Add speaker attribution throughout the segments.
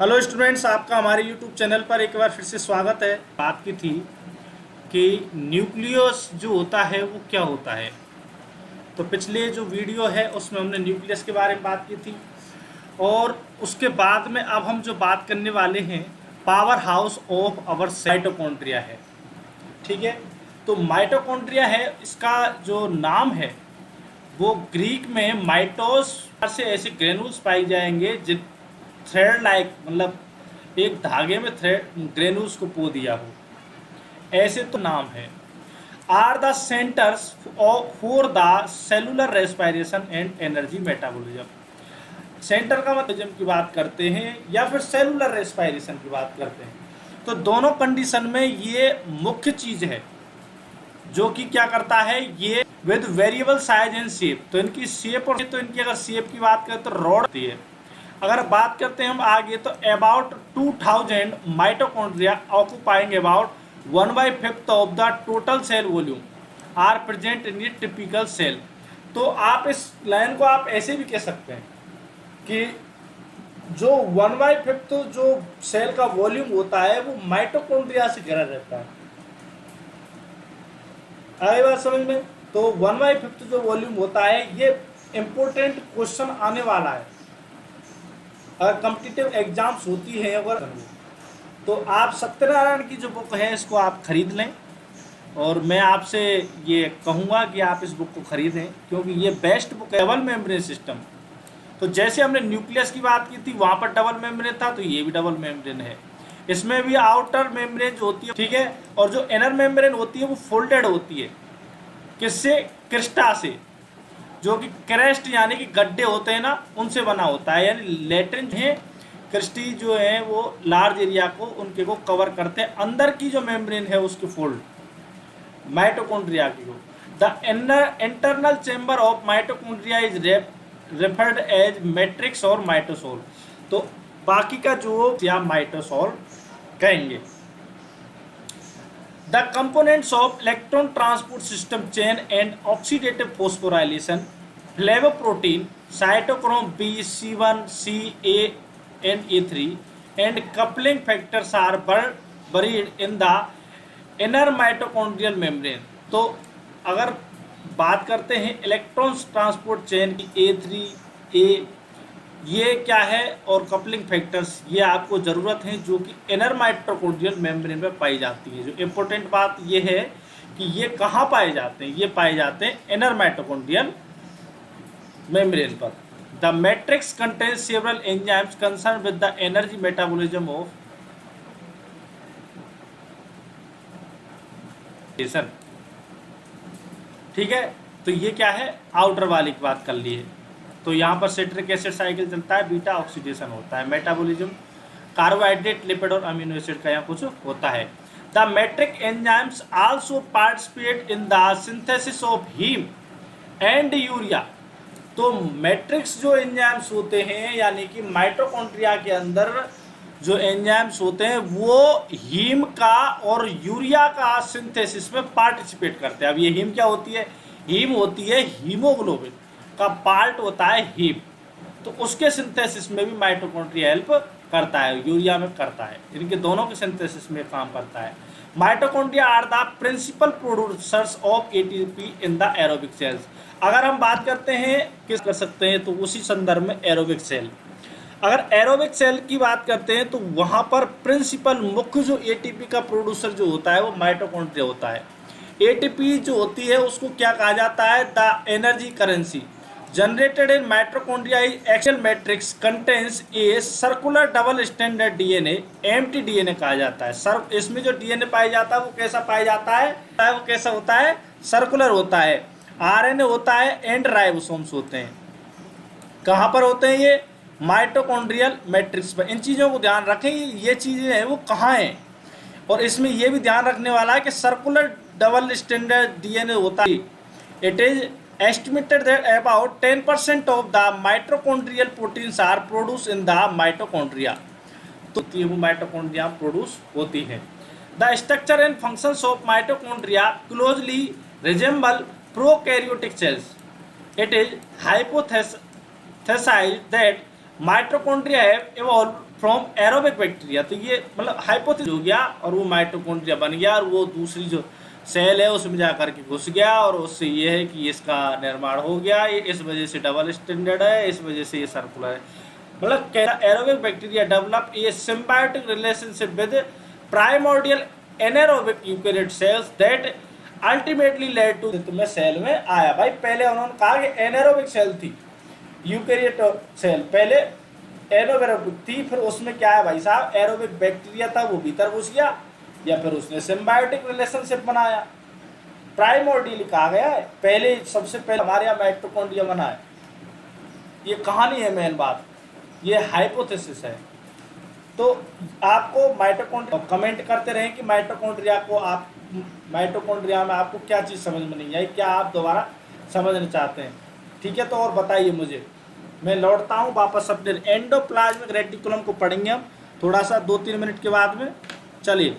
Speaker 1: Hello students, आपका हमारे YouTube channel पर एक बार फिर से स्वागत है। बात की थी कि न्यूक्लियस जो होता है वो क्या होता है। तो पिछले जो वीडियो है उसमें हमने न्यूक्लियस के बारे में बात की थी और उसके बाद में अब हम जो बात करने वाले हैं powerhouse of our mitochondria है। ठीक है, तो माइटोकॉन्ड्रिया है, इसका जो नाम है वो ग्रीक में माइटोस से ऐसे ग्रेनुल्स पाई जाएंगे जिन थ्रेड लाइक, मतलब एक धागे में थ्रेड ग्रेनुल्स को पो दिया हो, ऐसे तो नाम है। Are the centres for the cellular respiration and energy metabolism. Centre का मतलब की बात करते हैं या फिर सेलुलर रेस्पिरेशन की बात करते हैं, तो दोनों कंडीशन में ये मुख्य चीज है जो कि क्या करता है, ये with variable size and shape. तो इनकी शेप और तो इनकी अगर शेप की बात करें तो रॉड होती है। अगर बात करते हैं हम आगे तो about 2000 mitochondria occupying about 1/5 of the total cell volume are present in typical cell. तो आप इस लाइन को आप ऐसे भी कह सकते हैं कि जो 1/5 जो सेल का वॉल्यूम होता है वो माइटोकॉन्ड्रिया से घिरा रहता है। आगे बात समझ में? तो 1/5 जो वॉल्यूम होता है, ये इंपॉर्टेंट क्वेश्चन आने वाला है अगर कॉम्पिटिटिव एग्जाम्स होती है अगर, तो आप सत्यनारायण की जो बुक है इसको आप खरीद लें और मैं आपसे ये कहूँगा कि आप इस बुक को खरीदें क्योंकि ये बेस्ट बुक है। डबल मेम्ब्रेन सिस्टम, तो जैसे हमने न्यूक्लियस की बात की थी वहाँ पर डबल मेम्ब्रेन था, तो ये भी डबल मेम्ब्रेन है। इसमें भी आउटर मेम्ब्रेन जो होती है, ठीक है, और जो इनर मेम्ब्रेन होती है वो फोल्डेड होती है। किससे? क्रिस्टा से, जो कि क्रेस्ट यानी कि गड्ढे होते हैं ना, उनसे बना होता है। यानी लेटरिन है, क्रिस्टी जो है वो लार्ज एरिया को उनके को कवर करते हैं। अंदर की जो मेम्ब्रेन है उसकी फोल्ड माइटोकॉन्ड्रिया की हो। The internal chamber of mitochondria is referred as matrix और माइटोसोल। तो बाकी का जो या माइटोसोल कहेंगे। The components of electron transport system chain and oxidative phosphorylation, flavoprotein, cytochrome B, C1, C, A, and A3, and coupling factors are buried in the inner mitochondrial membrane। तो अगर बात करते हैं इलेक्ट्रॉन ट्रांसपोर्ट चेन की A3, A, ये क्या है, और कपलिंग फैक्टर्स ये आपको ज़रूरत है जो कि इनर माइटोकॉन्ड्रियल मेम्ब्रेन में पाई जाती है। जो इम्पोर्टेंट बात ये है कि ये कहाँ पाए जाते हैं, ये पाए जाते हैं इनर माइटोकॉन्ड्रियल मेम्ब्रेन पर। The matrix contains several enzymes concern with the energy metabolism of, ठीक है। तो ये क्या है, आउटर वाली की बात कर ली है। तो यहाँ पर सिट्रिक एसिड साइकिल चलता है, बीटा ऑक्सीडेशन होता है, मेटाबॉलिज्म कार्बोहाइड्रेट, लिपिड और अमीनो एसिड का यहाँ कुछ होता है। The matrix enzymes also participate in the synthesis of haem and urea. तो मैट्रिक्स जो एंजाइम्स होते हैं यानी कि माइटोकॉन्ड्रिया के अंदर जो एंजाइम्स होते हैं वो हीम का और यूरिया का सिंथेसिस में पार्टिसिपेट करते हैं। अब ये हीम क्या होती है? हीम होती है हीमोग्लोबिन का पार्ट होता है हीम, तो उसके सिंथेसिस में भी माइटोकॉन्ड्रिया हेल्प करता है, यूरिया में करता है, इनके दोनों के सिंथेसिस में काम करता है। Mitochondria are the principal producers of ATP in the aerobic cells. अगर हम बात करते हैं किस कर सकते हैं तो उसी संदर्भ में एरोबिक सेल, अगर एरोबिक सेल की बात करते हैं तो वहाँ पर प्रिंसिपल मुख्य जो एटीपी का प्रोड्यूसर जो होता है वो माइटोकॉन्ड्रिया होता है। एटीपी जो होती है उसको क्या कहा जाता है? The energy currency generated in mitochondria excel matrix contains a circular double standard DNA, MT DNA कहा जाता है। सर इसमें जो डीएनए पाया जाता है वो कैसा पाया जाता है? वो कैसा होता है? सर्कुलर होता है। आरएनए होता है एंड राइबोसोम्स होते हैं। कहाँ पर होते हैं ये? माइटोकॉन्ड्रियल मैट्रिक्स पर। इन चीज़ों को ध्यान रखें, ये चीज़ें हैं वो कहाँ हैं। और इसमें ये भी ध्यान रखने वाला है कि सर्कुलर डबल स्टैंडर्ड डीएनए होता है। It is estimated that about 10% of the mitochondrial proteins are produced in the mitochondria। तो वो माइटोकॉन्ड्रिया प्रोड्यूस होती है। The structure and functions of mitochondria closely resemble prokaryotic cells। It is hypothesized that mitochondria have evolved from aerobic bacteria. तो ये मतलब hypothesis हो गया और वो माइटोकॉन्ड्रिया बन गया और वो दूसरी जो सेल है उसमें जा करके घुस गया और उससे ये है कि इसका निर्माण हो गया, ये इस वजह से डबल स्टैंडर्ड है, इस वजह से ये सर्कुलर है। मतलब एरोबिक बैक्टीरिया डेवलप ये symbiotic relationship with primordial anaerobic eukaryote cells that ultimately led to में सेल में आया। भाई पहले उन्होंने कहा कि एनारोबिक सेल थी, यूकेरियोट सेल पहले एरोबिक थी, फिर उसमें क्या है भाई साहब, एरोबिक बैक्टीरिया था वो भीतर घुस गया या फिर उसने सिम्बायोटिक रिलेशनशिप बनाया। प्राइमोर्डियल कहा गया है, पहले सबसे पहले हमारे यहाँ माइटोकॉन्ड्रिया बना है। ये कहानी है, मेन बात ये हाइपोथेसिस है। तो आपको माइटोकॉन्ड्रिया कमेंट करते रहें कि माइटोकॉन्ड्रिया में आपको क्या चीज़ समझ में नहीं आई, क्या आप दोबारा समझना चाहते हैं, ठीक है। तो और बताइए मुझे। मैं लौटता हूँ वापस अपने एंडोप्लाज्मिक रेटिकुलम को पढ़ेंगे हम थोड़ा सा 2-3 मिनट के बाद में। चलिए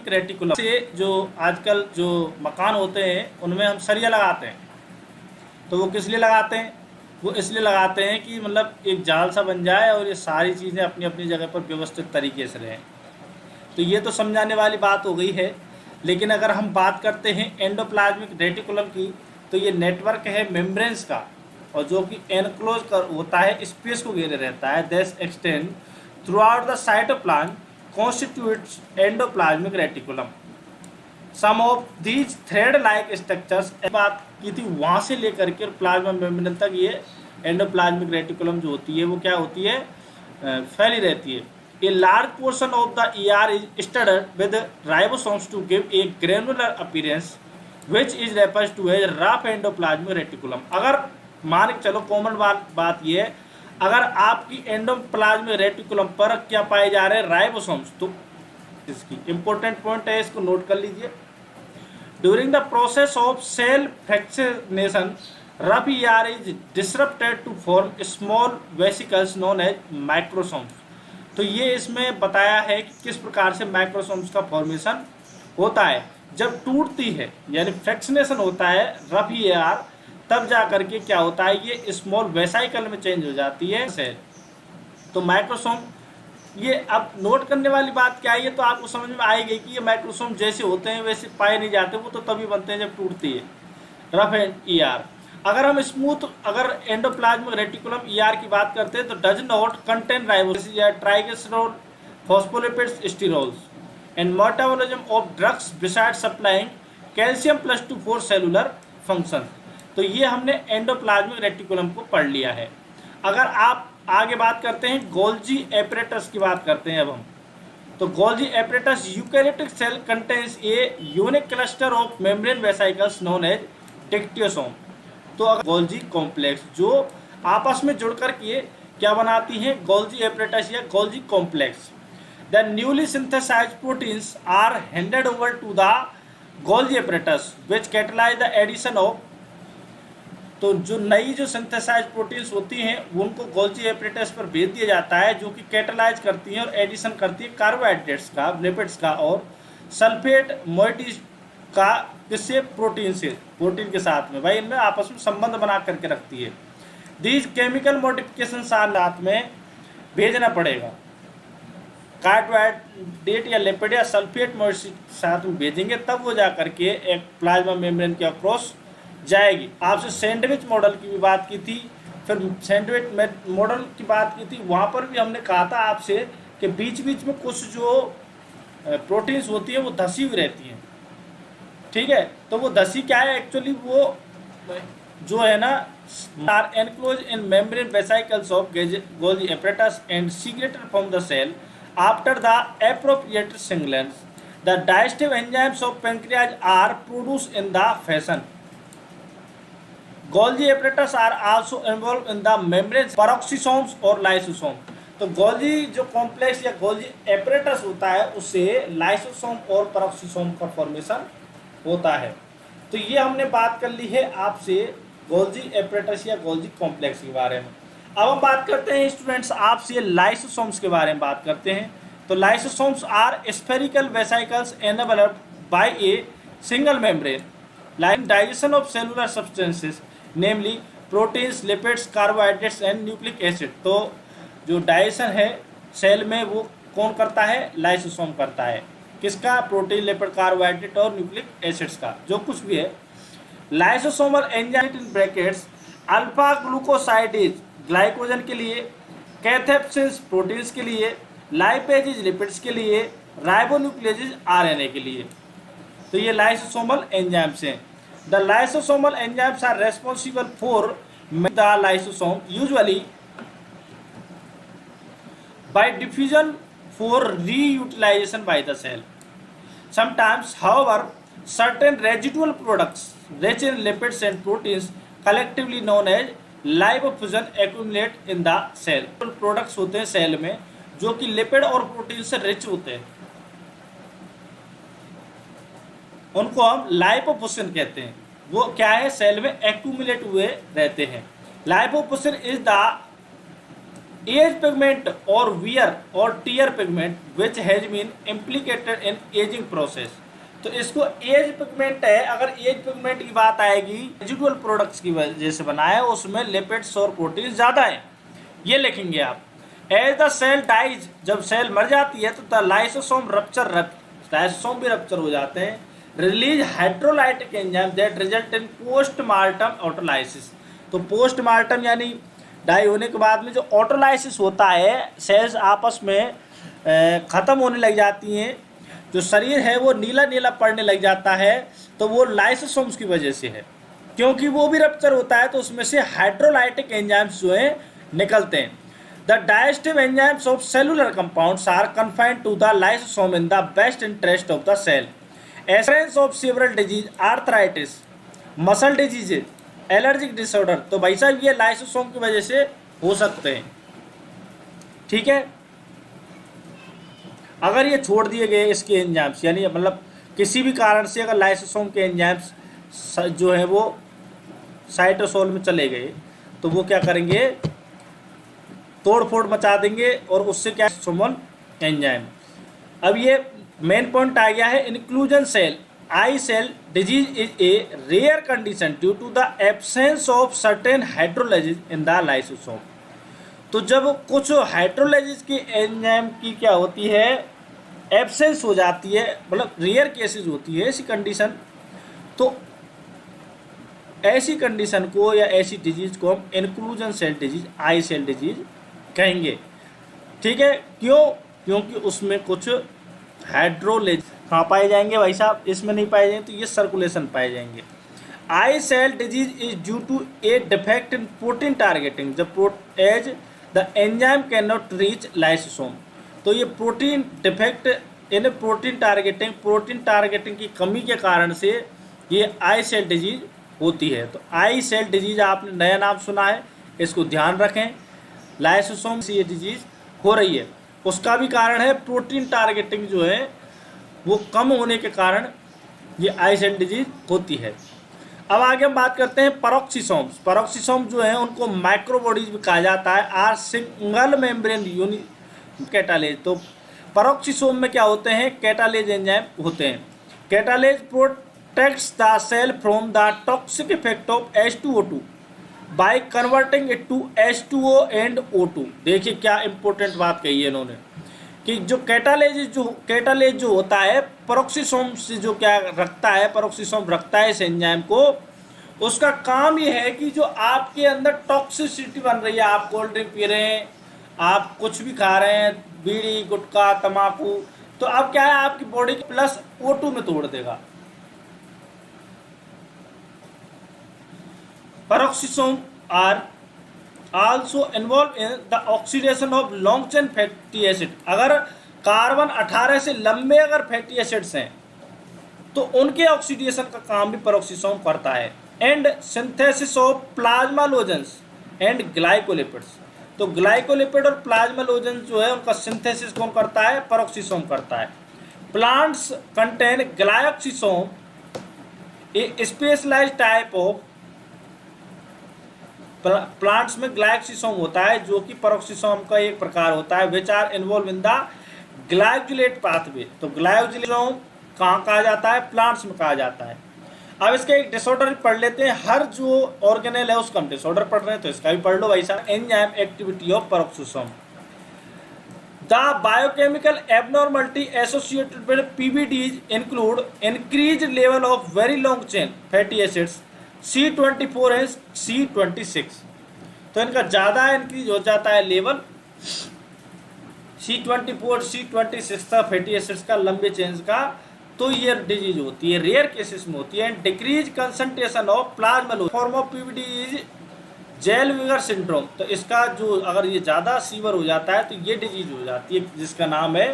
Speaker 1: रेटिकुलम से जो आजकल जो मकान होते हैं उनमें हम सरिया लगाते हैं, तो वो किस लिए लगाते हैं, वो इसलिए लगाते हैं कि मतलब एक जाल सा बन जाए और ये सारी चीज़ें अपनी अपनी जगह पर व्यवस्थित तरीके से रहें। तो ये तो समझाने वाली बात हो गई है। लेकिन अगर हम बात करते हैं एंडोप्लाज्मिक रेटिकुलम की, तो ये नेटवर्क है मेम्ब्रेन्स का और जो कि एनक्लोज कर होता है, स्पेस को घेरे रहता है। This extend through out the cytoplasm constitutes endoplasmic reticulum. Some of these thread-like structures बात की थी वहाँ से लेकर के प्लाज्मा मेम्ब्रेन तक ये एंडोप्लाज्मिक रेटिकुलम जो होती है वो क्या होती है, फैली रहती है। A large portion of the ER is studded with ribosomes to give a granular appearance, which is referred to as rough endoplasmic reticulum. अगर मान के चलो कॉमन बात ये है, अगर आपकी एंडोप्लाज्मिक रेटिकुलम पर क्या पाए जा रहे हैं, राइबोसोम्स, तो इसकी इंपॉर्टेंट पॉइंट है, इसको नोट कर लीजिए। During the process of cell fractionation rough ER is disrupted to form small vesicles known as microsomes. तो ये इसमें बताया है कि किस प्रकार से माइक्रोसोम्स का फॉर्मेशन होता है। जब टूटती है यानी फ्रैक्शनेशन होता है रफ ER, तब जा करके क्या होता है, ये स्मॉल वेसाइकल में चेंज हो जाती है सेल। तो माइक्रोसोम, ये अब नोट करने वाली बात क्या है, ये तो आपको समझ में आएगी कि ये माइक्रोसोम जैसे होते हैं वैसे पाए नहीं जाते, वो तो तभी बनते हैं जब टूटती है रफ ER। अगर हम स्मूथ, अगर एंडोप्लाज्मिक रेटिकुलम ER की बात करते हैं तो डज नॉट कंटेन राइबोसिस या triglyceride, phospholipids, sterols and metabolism of drugs beside supplying calcium +4 cellular function. तो ये हमने एंडोप्लाज्मिक रेटिकुलम को पढ़ लिया है। अगर आप आगे बात करते हैं गोल्जी एपरेटस की बात करते हैं अब हम, तो Golgi apparatus eukaryotic cell contains a unique cluster of membrane vesicles known as dictyosome. तो अगर गोल्जी कॉम्प्लेक्स जो आपस में जुड़ कर के क्या बनाती हैं? गोल्जी एपरेटस या Golgi complex. The newly synthesised proteins are handed over to the Golgi apparatus which catalyse the addition of, तो जो नई जो सिंथेसाइज प्रोटीन्स होती हैं उनको गोल्जी एपरेटस पर भेज दिया जाता है, जो कि कैटलाइज करती हैं और एडिशन करती है कार्बोहाइड्रेट्स का, लिपिड्स का और सल्फेट मोइटीज का, किससे? प्रोटीन से, प्रोटीन के साथ में। भाई इनमें आपस में संबंध बना करके रखती है। दीज केमिकल मॉडिफिकेशन साथ में भेजना पड़ेगा, कार्बोहाइड्रेट या लिपिड या सल्फेट मोइटीज साथ में भेजेंगे, तब वो जा करके एक प्लाज्मा मेम्ब्रेन के अक्रॉस जाएगी। आपसे सैंडविच मॉडल की भी बात की थी, फिर सैंडविच मॉडल की बात की थी, वहाँ पर भी हमने कहा था आपसे कि बीच बीच में कुछ जो प्रोटीन्स होती है वो धसी हुई रहती हैं, ठीक है। तो वो धसी क्या है एक्चुअली, वो जो है ना, are enclose in membrane vesicles of Golgi apparatus and secreted from the cell after the appropriate signals. The digestive enzymes of pancreas are produce in the fashion. Golgi apparatus are also involve in the membrane peroxisomes और lysosome. तो Golgi जो complex या Golgi apparatus होता है उससे lysosome और peroxisome का formation होता है। तो ये हमने बात कर ली है आपसे गोल्जी एपरेटस या गोल्जी कॉम्प्लेक्स के बारे में। अब हम बात करते हैं स्टूडेंट्स आपसे लाइसोसोम्स के बारे में बात करते हैं। तो lysosomes are spherical vesicles enabled by a single membrane line digestion of cellular substances namely proteins, lipids, carbohydrates and nucleic acid. तो जो डाइजेशन है सेल में वो कौन करता है? लाइसोसोम करता है। किसका? प्रोटीन, लिपिड, कार्बोहाइड्रेट और न्यूक्लिक एसिड्स का, जो कुछ भी है। Lysosomal enzyme in brackets alpha glucosidase glycogen के लिए, कैथेप्सिन्स प्रोटीन्स के लिए, लाइपेजेज लिपिड्स के लिए, राइबोन्यूक्लियोजेज आरएनए के लिए। तो ये लाइसोसोमल एंजाइम्स हैं। The lysosomal enzymes are responsible for the lysosome usually by diffusion for reutilization by the cell. Sometimes, however, certain residual products rich in lipids and proteins, collectively known as lipofuscin, accumulate in the cell. Products होते हैं cell में जो कि lipid और protein से rich होते हैं, उनको हम लाइपोफुसिन कहते हैं। वो क्या है? सेल में एक्यूमुलेट हुए रहते हैं। Lipofuscin is the age pigment और वियर और tear pigment which has been implicated in ageing process. तो इसको एज पिगमेंट है। अगर एज पिगमेंट की बात आएगी, रेजिडुअल प्रोडक्ट्स की वजह से बना है, उसमें लिपिड्स और प्रोटीन ज़्यादा है, ये लिखेंगे आप। एज द सेल डाइज, जब सेल मर जाती है तो द लाइसोसोम रप्चर, लाइसोसोम भी रप्चर हो जाते हैं। Release hydrolytic enzyme that result in postmortem autolysis. तो पोस्टमार्टम यानी डाई होने के बाद में जो ऑटोलाइसिस होता है, सेल्स आपस में ख़त्म होने लग जाती हैं, जो शरीर है वो नीला नीला पड़ने लग जाता है, तो वो लाइसोसोम्स की वजह से है, क्योंकि वो भी रप्चर होता है तो उसमें से हाइड्रोलाइटिक एंजाइम्स जो हैं निकलते हैं। The digestive enzymes of cellular compounds are confined to the lysosome in the best interest of the cell. Occurrence of several disease, arthritis, muscle disease, allergic disorder, तो भाई साहब ये लाइसोसोम की वजह से हो सकते हैं, ठीक है। अगर ये छोड़ दिए गए इसके एंजाइम्स, यानी मतलब किसी भी कारण से अगर लाइसोसोम के एंजाइम्स जो है वो साइटोसोल में चले गए, तो वो क्या करेंगे? तोड़ फोड़ मचा देंगे, और उससे क्या? Somal enzyme. अब ये मेन पॉइंट आ गया है, inclusion cell I cell disease is a rare condition due to the absence of certain hydrolases in the lysosome. तो जब कुछ हाइड्रोलाइजेज की एंजाइम की क्या होती है? एब्सेंस हो जाती है, मतलब रेयर केसेस होती है ऐसी कंडीशन, तो ऐसी कंडीशन को या ऐसी डिजीज को हम इंक्लूजन सेल डिजीज, आई सेल डिजीज कहेंगे, ठीक है। क्यों? क्योंकि उसमें कुछ हाइड्रोलाइज कहाँ पाए जाएंगे भाई साहब? इसमें नहीं पाए जाएंगे, तो ये सर्कुलेशन पाए जाएंगे। I cell disease is due to a defect in protein targeting जब as the enzyme can not reach lysosome. तो ये protein defect in protein targeting की कमी के कारण से ये आई सेल डिजीज होती है। तो आई सेल डिजीज आपने नया नाम सुना है, इसको ध्यान रखें। लाइसोसोम से ये डिजीज हो रही है। उसका भी कारण है प्रोटीन टारगेटिंग जो है वो कम होने के कारण ये आई सेल डिजीज होती है। अब आगे हम बात करते हैं पैरोक्सिसोम्स। पैरोक्सिसोम जो है उनको माइक्रोबॉडीज भी कहा जाता है, are single membrane uni catalase. तो पैरोक्सिसोम में क्या होते हैं, कैटालेज एंजाइम होते हैं। Catalase protects the cell from the toxic effect of H2O2 by converting it to H2O and O2। देखिए क्या इंपॉर्टेंट बात कही है इन्होंने कि जो कैटालेज जो होता है पैरोक्सिसोम से जो क्या रखता है, पैरोक्सिसोम रखता है इस एंजाइम को। उसका काम ये है कि जो आपके अंदर टॉक्सिसिटी बन रही है, आप कोल्ड ड्रिंक पी रहे हैं, आप कुछ भी खा रहे हैं, बीड़ी गुटखा तम्बाकू, तो अब क्या है आपकी बॉडी के प्लस O2 में तोड़ देगा। Peroxisome are also involved in the oxidation of long chain fatty acid। अगर कार्बन 18 से लंबे अगर फैटी एसिड्स हैं तो उनके ऑक्सीडेशन का काम भी पैरोक्सिसोम करता है। And synthesis of plasmalogens and glycolipids. तो ग्लाइकोलिपिड और प्लाज्मालोजेंस जो है उनका सिंथेसिस कौन करता है, पैरोक्सिसोम करता है। Plants contain glyoxysome, a specialized type of plants में ग्लाइकोसिसोम होता है जो कि पैरोक्सिसोम का एक प्रकार होता है, which are involve in the glycolate pathway. तो ग्लाइकोसिसोम कहाँ कहा जाता है, प्लांट्स में कहा जाता है। अब इसका एक डिसऑर्डर पढ़ लेते हैं, हर जो ऑर्गेनेल है उसका हम डिसऑर्डर पढ़ रहे हैं तो इसका भी पढ़ लो भाई साहब। Enzyme activity of peroxisome, the biochemical abnormality associated with PBDs include increase level of very long chain fatty acids C24 and C26। तो इनका ज़्यादा इंक्रीज हो जाता है लेवल C24 C26 का फैटी एसिड्स का, लंबे चेन्स का, तो ये डिजीज होती है, रेयर केसेस में होती है। Decrease concentration of plasmalogens form of PBD is Zellweger syndrome. तो इसका जो अगर ये ज़्यादा सीवर हो जाता है तो ये डिजीज हो जाती है जिसका नाम है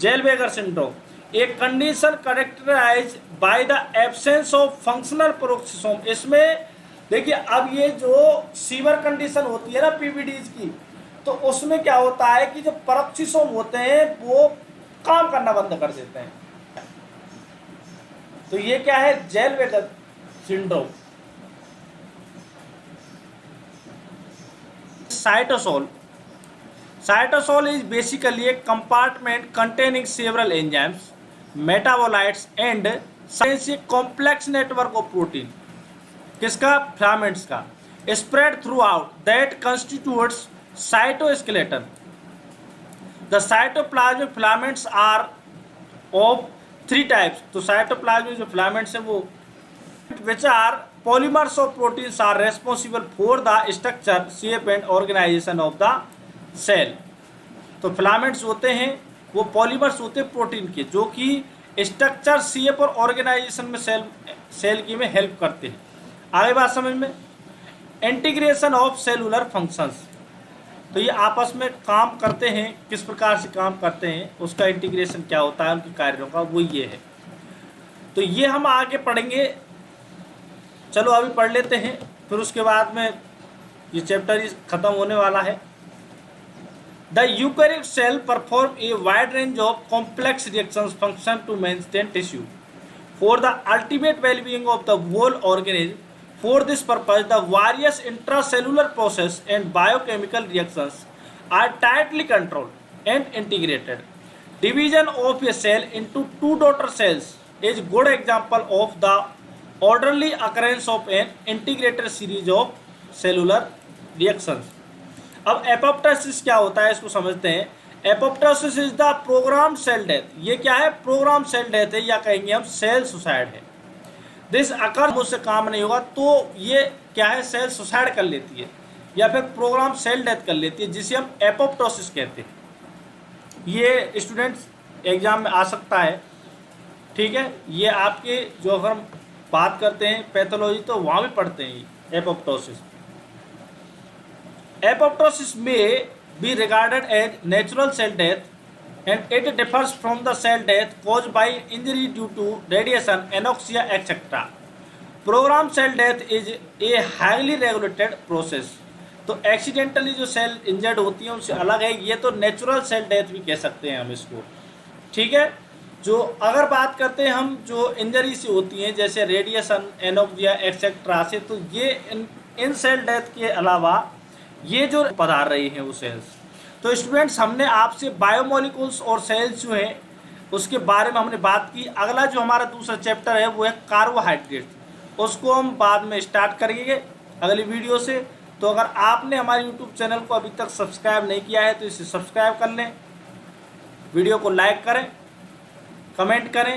Speaker 1: जेलविगर सिंड्रोम। एक condition characterise by the absence of functional peroxisome. इसमें देखिए अब ये जो सीवर कंडीशन होती है ना पीबीडीज की, तो उसमें क्या होता है कि जो पैरोक्सिसोम होते हैं वो काम करना बंद कर देते हैं। तो ये क्या है, Zellweger syndrome. Cytosol is basically a compartment containing several enzymes, metabolites and a complex network of protein। किसका, फिलामेंट्स का, spread throughout that constitutes cytoskeleton। The cytoplasmic filaments are of 3 types। तो साइटोप्लाज्म जो फिलामेंट्स है वो which are polymers of proteins are responsible for the structure, shape and organization of the cell। तो filaments होते हैं वो polymers होते हैं प्रोटीन के, जो कि स्ट्रक्चर, शेप और ऑर्गेनाइजेशन में सेल की में हेल्प करते हैं। आगे बात समझ में, इंटीग्रेशन ऑफ सेलुलर फंक्शंस। तो ये आपस में काम करते हैं, किस प्रकार से काम करते हैं, उसका इंटीग्रेशन क्या होता है उनके कार्यों का, वो ये है। तो ये हम आगे पढ़ेंगे, चलो अभी पढ़ लेते हैं, फिर उसके बाद में ये चैप्टर खत्म होने वाला है। The eukaryote cell perform a wide range of complex reactions function to maintain tissue for the ultimate wellbeing of the whole organism. For this purpose, the various intracellular process and biochemical reactions are tightly controlled and integrated. Division of a cell into 2 daughter cells is good example of the orderly occurrence of an integrated series of cellular reactions। अब apoptosis क्या होता है इसको समझते हैं। Apoptosis is the program cell death. ये क्या है, प्रोग्राम सेल डेथ है, या कहेंगे हम सेल सुसाइड है। दिस अकर मुझसे काम नहीं होगा तो ये क्या है, सेल सुसाइड कर लेती है या फिर प्रोग्राम सेल डेथ कर लेती है, जिसे हम एपोप्टोसिस कहते हैं। ये स्टूडेंट्स एग्जाम में आ सकता है, ठीक है। ये आपके जो अगर हम बात करते हैं पैथोलॉजी तो वहाँ भी पढ़ते हैं apoptosis. Apoptosis may be regarded as natural cell death and it differs from the cell death caused by injury due to radiation, anoxia, etc. Programmed cell death is a highly regulated process तो accidentally जो cell injured होती हैं उनसे अलग है, ये तो natural cell death भी कह सकते हैं हम इसको, ठीक है। जो अगर बात करते हैं हम जो इंजरी से होती हैं जैसे रेडिएशन, एनोक्सिया एक्सेट्रा से, तो ये इन सेल डेथ के अलावा ये जो पधार रही हैं वो सेल्स। तो स्टूडेंट्स, हमने आपसे बायोमोलिकुल्स और सेल्स जो है उसके बारे में हमने बात की। अगला जो हमारा दूसरा चैप्टर है वो है कार्बोहाइड्रेट, उसको हम बाद में स्टार्ट करेंगे अगली वीडियो से। तो अगर आपने हमारे यूट्यूब चैनल को अभी तक सब्सक्राइब नहीं किया है तो इसे सब्सक्राइब कर लें, वीडियो को लाइक करें, कमेंट करें।